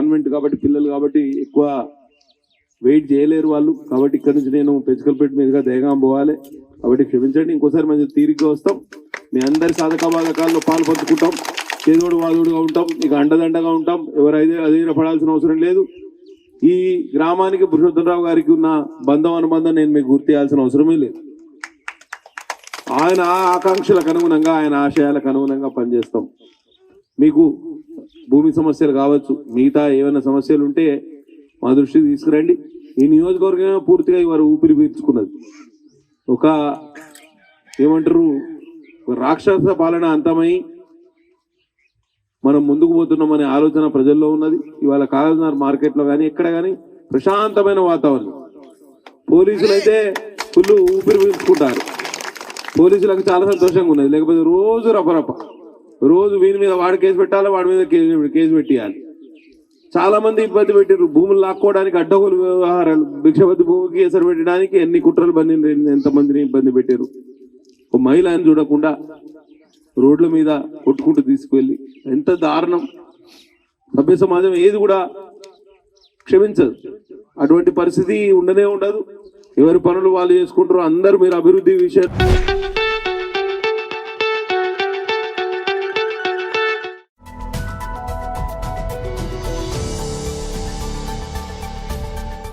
Convent కాబట్టి పిల్లలు కాబట్టి ఎక్కువ వెయిట్ చేయలేరు వాళ్ళు. కాబట్టి ఇక్కడ నుంచి నేను పెంచుకల్పేట మీదుగా దయగాం పోవాలి. కాబట్టి క్షమించండి, ఇంకోసారి మంచి తీరిగ్గా వస్తాం. మీ అందరి సాధక బాధకాల్లో పాలు పంచుకుంటాం, చేదోడు వాదోడుగా ఉంటాం, ఇక అండదండగా ఉంటాం. ఎవరైతే అధీన పడాల్సిన అవసరం లేదు. ఈ గ్రామానికి పురుషోత్తమరావు గారికి ఉన్న బంధం అనుబంధం నేను మీకు గుర్తు చేయాల్సిన అవసరమే లేదు. ఆయన ఆకాంక్షలకు అనుగుణంగా, ఆయన ఆశయాలకు అనుగుణంగా పనిచేస్తాం. మీకు భూమి సమస్యలు కావచ్చు, మిగతా ఏమైనా సమస్యలు ఉంటే మా దృష్టికి తీసుకురండి. ఈ నియోజకవర్గం పూర్తిగా ఇవారు ఊపిరి పీల్చుకున్నది. ఒక ఏమంటారు, రాక్షస పాలన అంతమై మనం ముందుకు పోతున్నామనే ఆలోచన ప్రజల్లో ఉన్నది. ఇవాళ కాగజ్నగర్ మార్కెట్లో కానీ ఎక్కడ కానీ ప్రశాంతమైన వాతావరణం. పోలీసులు అయితే ఫుల్ ఊపిరి పీల్చుకుంటారు. పోలీసులకు చాలా సంతోషంగా ఉన్నది. లేకపోతే రోజు రపరప, రోజు వీని మీద వాడి కేసు పెట్టాలి, వాడి మీద కేసు పెట్టియాలి. చాలా మంది ఇబ్బంది పెట్టారు. భూములు లాక్కోవడానికి అడ్డగోలు వ్యవహారాలు, భిక్షపతి భూమికి ఎసరు పెట్టడానికి ఎన్ని కుట్రలు బండి, ఎంతమందిని ఇబ్బంది పెట్టారు. ఒక మహిళని చూడకుండా రోడ్ల మీద కొట్టుకుంటూ తీసుకువెళ్ళి, ఎంత దారుణం. సభ్య సమాజం ఏది కూడా క్షమించదు. అటువంటి పరిస్థితి ఉండనే ఉండదు. ఎవరి పనులు వాళ్ళు చేసుకుంటారు. అందరూ మీరు అభివృద్ధి విషయం